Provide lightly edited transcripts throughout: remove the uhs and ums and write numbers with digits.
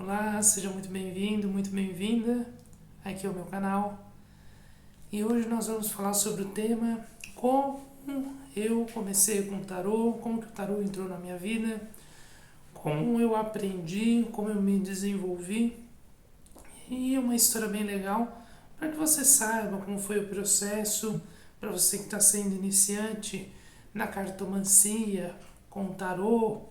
Olá, seja muito bem-vindo, muito bem-vinda. Aqui é o meu canal. E hoje nós vamos falar sobre o tema como eu comecei com o tarô, como que o tarô entrou na minha vida, como eu aprendi, como eu me desenvolvi. E uma história bem legal para que você saiba como foi o processo, para você que está sendo iniciante na cartomancia, com o tarô,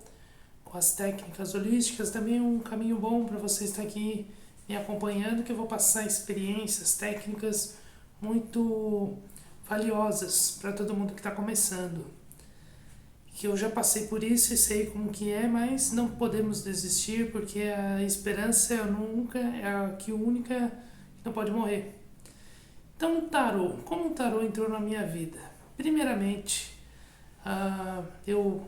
com as técnicas holísticas, também é um caminho bom para você estar aqui me acompanhando, que eu vou passar experiências, técnicas muito valiosas para todo mundo que está começando. Que eu já passei por isso e sei como que é, mas não podemos desistir porque a esperança é a que única que não pode morrer. Então, o tarô, como o tarô entrou na minha vida? Primeiramente, eu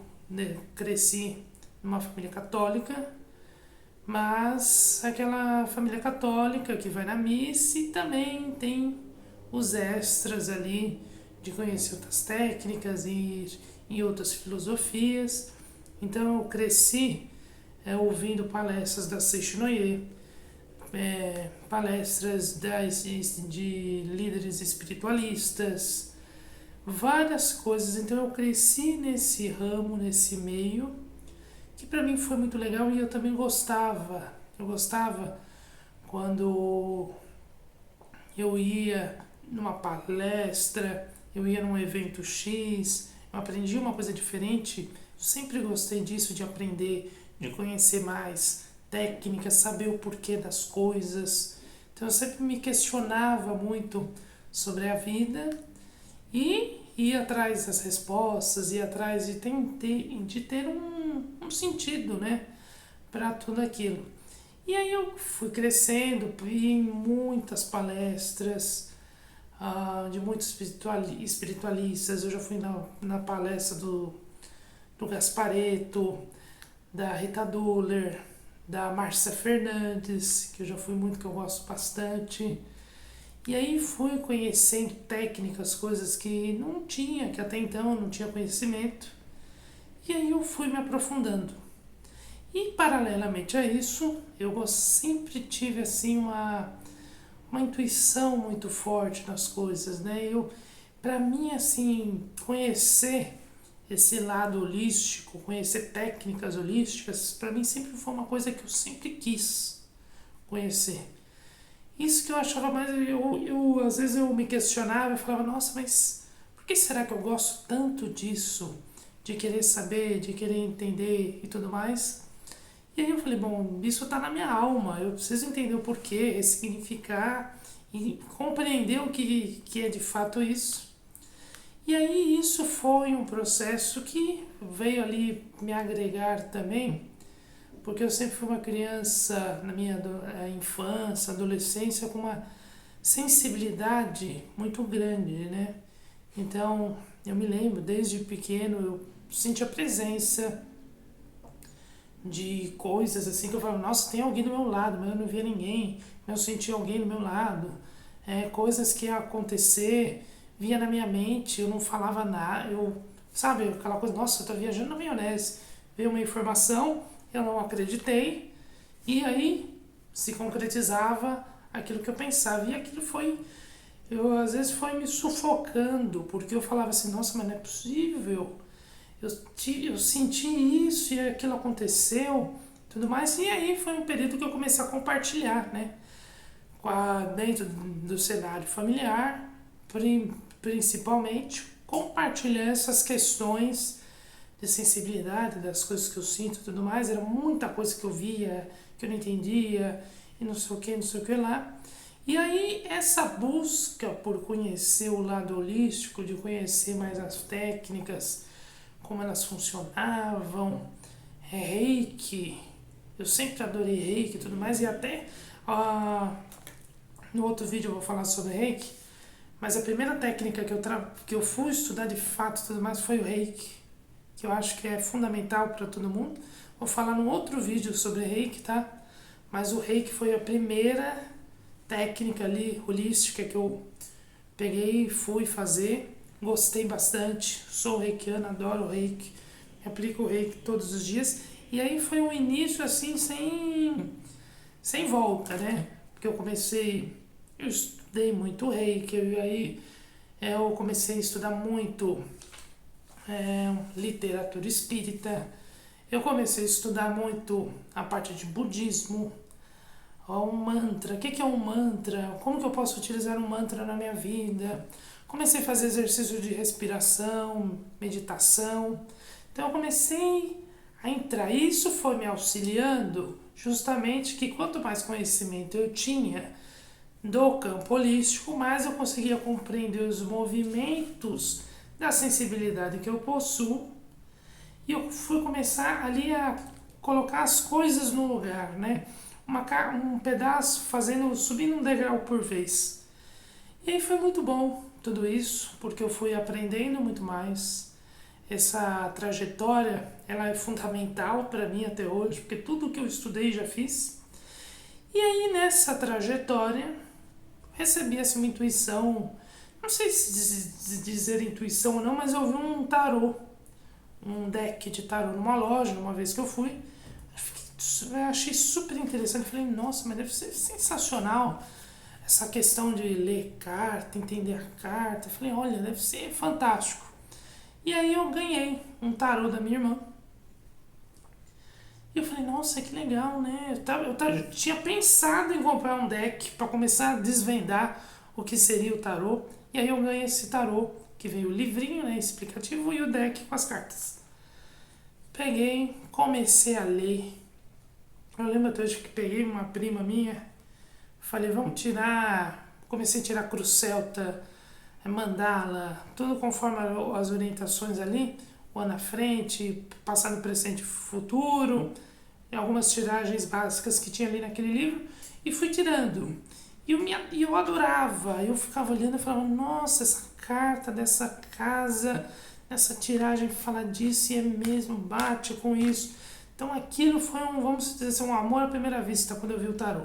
cresci numa família católica, mas aquela família católica que vai na missa e também tem os extras ali de conhecer outras técnicas e outras filosofias. Então eu cresci ouvindo palestras da Seishinoye, palestras de líderes espiritualistas, várias coisas. Então eu cresci nesse ramo, nesse meio, que para mim foi muito legal e eu também gostava. Eu gostava quando eu ia numa palestra, eu ia num evento X, eu aprendi uma coisa diferente. Eu sempre gostei disso, de aprender, de conhecer mais técnicas, saber o porquê das coisas. Então eu sempre me questionava muito sobre a vida e ia atrás das respostas, ia atrás de ter um sentido, né, para tudo aquilo. E aí eu fui crescendo, vi em muitas palestras de muitos espiritualistas. Eu já fui na palestra do Gasparetto, da Rita Duller, da Márcia Fernandes, que eu já fui muito, que eu gosto bastante. E aí fui conhecendo técnicas, coisas que não tinha, que até então não tinha conhecimento. E aí eu fui me aprofundando. E paralelamente a isso, eu sempre tive assim uma intuição muito forte nas coisas, né? Para mim, assim, conhecer esse lado holístico, conhecer técnicas holísticas, para mim sempre foi uma coisa que eu sempre quis conhecer. Isso que eu achava mais, às vezes eu me questionava, eu falava, nossa, mas por que será que eu gosto tanto disso? De querer saber, de querer entender e tudo mais. E aí eu falei, bom, isso tá na minha alma, eu preciso entender o porquê, ressignificar e compreender o que é de fato isso. E aí isso foi um processo que veio ali me agregar também, porque eu sempre fui uma criança na minha infância, adolescência, com uma sensibilidade muito grande, né? Então, eu me lembro, desde pequeno, eu sentia a presença de coisas assim que eu falava, nossa, tem alguém do meu lado, mas eu não via ninguém, mas eu sentia alguém do meu lado. Coisas que ia acontecer, via na minha mente, eu não falava nada, sabe, aquela coisa, nossa, eu tô viajando na maionese. Veio uma informação, eu não acreditei, e aí se concretizava aquilo que eu pensava. E aquilo às vezes foi me sufocando, porque eu falava assim, nossa, mas não é possível. Eu senti isso e aquilo aconteceu, tudo mais. E aí foi um período que eu comecei a compartilhar, né? Dentro do cenário familiar, principalmente, compartilhar essas questões de sensibilidade, das coisas que eu sinto e tudo mais. Era muita coisa que eu via, que eu não entendia, e não sei o que lá. E aí essa busca por conhecer o lado holístico, de conhecer mais as técnicas, como elas funcionavam, reiki, eu sempre adorei reiki e tudo mais, e até no outro vídeo eu vou falar sobre reiki, mas a primeira técnica que eu fui estudar de fato e tudo mais foi o reiki, que eu acho que é fundamental para todo mundo. Vou falar num outro vídeo sobre reiki, tá? Mas o reiki foi a primeira técnica ali holística que eu peguei e fui fazer. Gostei bastante, sou reikiana, adoro o reiki, aplico o reiki todos os dias. E aí foi um início assim, sem sem volta, né? Porque eu estudei muito reiki, e aí eu comecei a estudar muito literatura espírita, eu comecei a estudar muito a parte de budismo, um mantra, o que é um mantra, como que eu posso utilizar um mantra na minha vida. Comecei a fazer exercício de respiração, meditação, então eu comecei a entrar. Isso foi me auxiliando justamente que quanto mais conhecimento eu tinha do campo holístico, mais eu conseguia compreender os movimentos da sensibilidade que eu possuo, e eu fui começar ali a colocar as coisas no lugar, né? Um pedaço subindo um degrau por vez. E aí foi muito bom tudo isso, porque eu fui aprendendo muito mais. Essa trajetória, ela é fundamental para mim até hoje, porque tudo que eu estudei já fiz. E aí nessa trajetória, recebi assim, uma intuição, não sei se dizer intuição ou não, mas eu vi um tarô, um deck de tarô numa loja, uma vez que eu fui. Eu achei super interessante, falei, nossa, mas deve ser sensacional essa questão de ler carta, entender a carta. Eu falei, olha, deve ser fantástico. E aí eu ganhei um tarô da minha irmã. E eu falei, nossa, que legal, né? Eu tinha pensado em comprar um deck para começar a desvendar o que seria o tarô. E aí eu ganhei esse tarô, que veio o livrinho, né, explicativo, e o deck com as cartas. Peguei, comecei a ler. Eu lembro até hoje que peguei uma prima minha, falei, vamos tirar... Comecei a tirar cruz celta, mandala, tudo conforme as orientações ali, o ano à frente, passado, presente e futuro, algumas tiragens básicas que tinha ali naquele livro, e fui tirando. E eu adorava, eu ficava olhando e falava, nossa, essa carta dessa casa, essa tiragem fala disso e é mesmo, bate com isso. Então aquilo foi vamos dizer assim, um amor à primeira vista quando eu vi o tarô.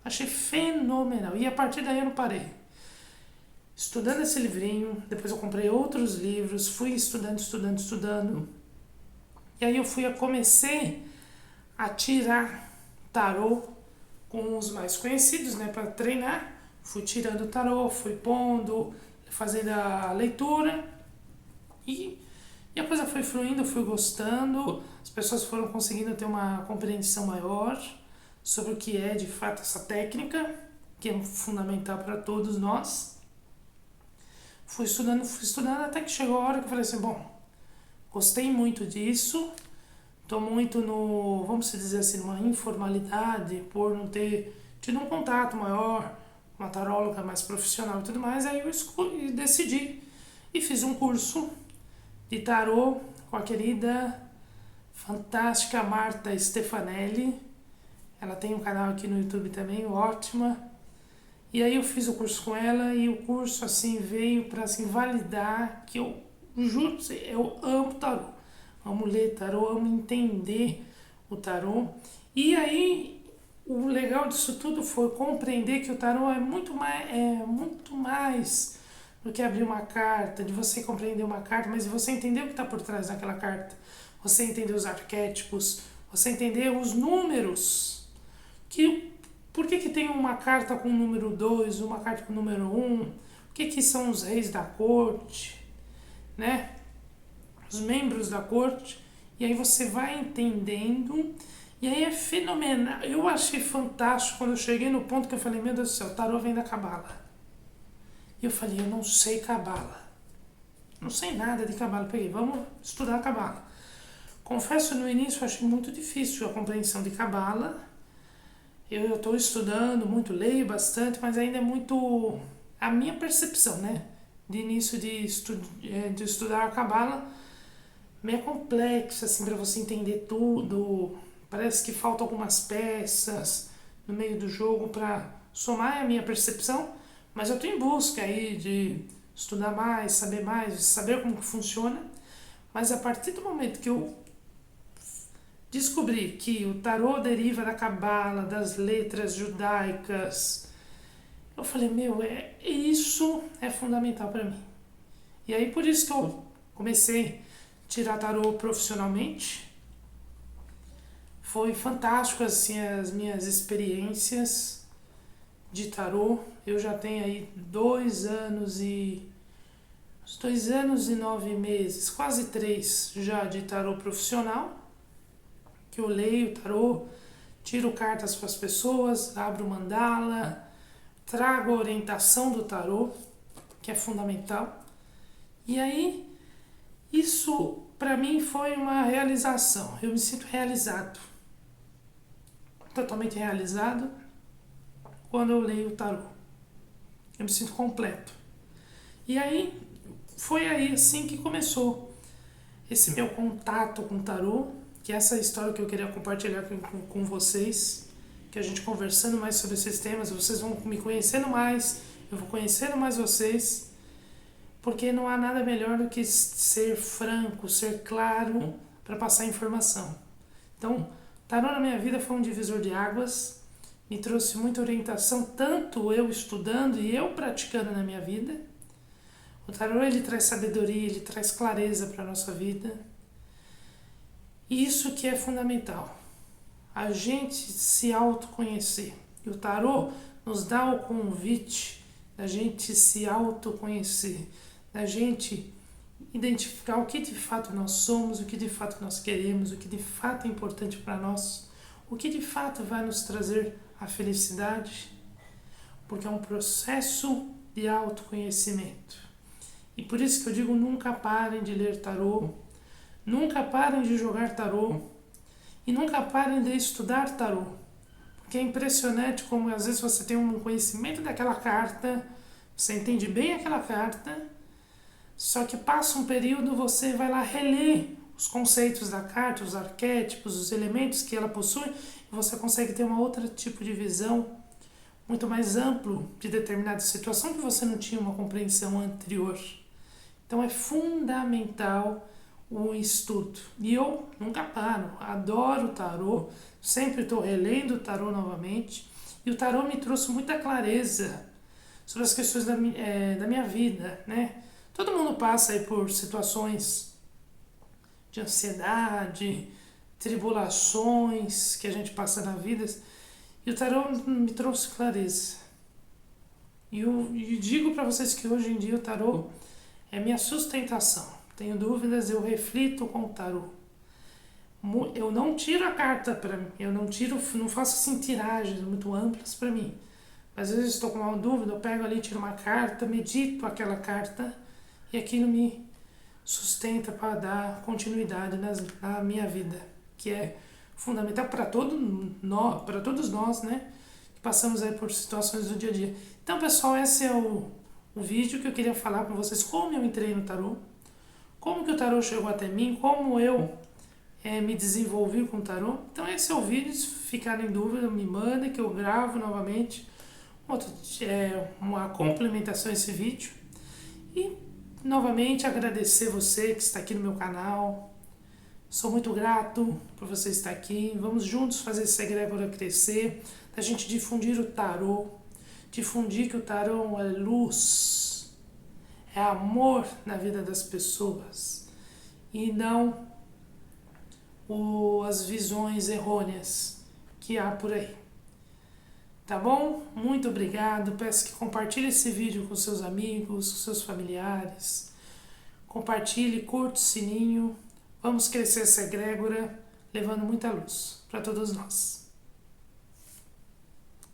Achei fenomenal. E a partir daí eu não parei. Estudando esse livrinho, depois eu comprei outros livros, fui estudando. E aí comecei a tirar tarô com os mais conhecidos, né, para treinar. Fui tirando o tarô, fui pondo, fazendo a leitura e a coisa foi fluindo, fui gostando, as pessoas foram conseguindo ter uma compreensão maior sobre o que é de fato essa técnica, que é fundamental para todos nós. Fui estudando até que chegou a hora que eu falei assim, bom, gostei muito disso, estou muito vamos dizer assim, numa informalidade, por não ter tido um contato maior, uma taróloga mais profissional e tudo mais, aí eu decidi e fiz um curso de tarô com a querida, fantástica Marta Stefanelli. Ela tem um canal aqui no YouTube também, ótima. E aí eu fiz o curso com ela e o curso assim veio para assim, validar que eu juro pra você, eu amo tarô. Amo ler tarô, amo entender o tarô. E aí o legal disso tudo foi compreender que o tarô é muito mais do que abrir uma carta, de você compreender uma carta, mas de você entender o que está por trás daquela carta. Você entender os arquétipos, você entender os números. Por que tem uma carta com o número 2, uma carta com o número 1? O que são os reis da corte, né? Os membros da corte. E aí você vai entendendo. E aí é fenomenal. Eu achei fantástico quando eu cheguei no ponto que eu falei, meu Deus do céu, o tarô vem da cabala. E eu falei, eu não sei cabala. Não sei nada de cabala. Peguei, vamos estudar cabala. Confesso, no início eu achei muito difícil a compreensão de cabala. Eu estou estudando muito, leio bastante, mas ainda é muito a minha percepção, né? De início de estudar a cabala, meio complexa, assim, para você entender tudo. Parece que faltam algumas peças no meio do jogo para somar a minha percepção, mas eu estou em busca aí de estudar mais, saber como que funciona. Mas a partir do momento que eu descobri que o tarô deriva da cabala, das letras judaicas, eu falei, isso é fundamental para mim. E aí por isso que eu comecei a tirar tarô profissionalmente. Foi fantástico assim as minhas experiências de tarô. Eu já tenho aí 2 anos e 9 meses, quase 3 já de tarô profissional, que eu leio tarô, tiro cartas para as pessoas, abro mandala, trago a orientação do tarô, que é fundamental. E aí, isso para mim foi uma realização. Eu me sinto realizado, totalmente realizado, quando eu leio o tarô. Eu me sinto completo. E aí, foi aí assim que começou esse meu contato com o tarô, que é essa história que eu queria compartilhar com vocês, que a gente conversando mais sobre esses temas, vocês vão me conhecendo mais, eu vou conhecendo mais vocês, porque não há nada melhor do que ser franco, ser claro para passar informação. Então, tarô na minha vida foi um divisor de águas, me trouxe muita orientação, tanto eu estudando e eu praticando na minha vida. O tarô ele traz sabedoria, ele traz clareza para a nossa vida. Isso que é fundamental, a gente se autoconhecer. E o tarô nos dá o convite da gente se autoconhecer, da gente identificar o que de fato nós somos, o que de fato nós queremos, o que de fato é importante para nós, o que de fato vai nos trazer a felicidade, porque é um processo de autoconhecimento. E por isso que eu digo, nunca parem de ler tarô, nunca parem de jogar tarô e nunca parem de estudar tarô. Porque é impressionante como às vezes você tem um conhecimento daquela carta, você entende bem aquela carta, só que passa um período, você vai lá reler os conceitos da carta, os arquétipos, os elementos que ela possui, e você consegue ter um outro tipo de visão muito mais amplo de determinada situação que você não tinha uma compreensão anterior. Então é fundamental o estudo. E eu nunca paro, adoro o tarô, sempre estou relendo o tarô novamente. E o tarô me trouxe muita clareza sobre as questões da minha vida, né? Todo mundo passa aí por situações de ansiedade, tribulações que a gente passa na vida. E o tarô me trouxe clareza. E eu digo para vocês que hoje em dia o tarô é minha sustentação. Tenho dúvidas, eu reflito com o tarô. Eu não tiro a carta para mim, não faço assim tiragens muito amplas para mim. Às vezes estou com uma dúvida, eu pego ali, tiro uma carta, medito aquela carta e aquilo me sustenta para dar continuidade na minha vida, que é fundamental para todos nós, né? Que passamos aí por situações do dia a dia. Então, pessoal, esse é o vídeo que eu queria falar para vocês, como eu entrei no tarô, como que o tarô chegou até mim, como eu me desenvolvi com o tarô. Então esse é o vídeo, se ficarem em dúvida, me mandem que eu gravo novamente uma complementação a esse vídeo. E novamente agradecer você que está aqui no meu canal. Sou muito grato por você estar aqui. Vamos juntos fazer essa egrégora crescer, da gente difundir o tarô, difundir que o tarô é luz, é amor na vida das pessoas e não as visões errôneas que há por aí. Tá bom? Muito obrigado. Peço que compartilhe esse vídeo com seus amigos, com seus familiares. Compartilhe, curta o sininho. Vamos crescer essa egrégora, levando muita luz para todos nós.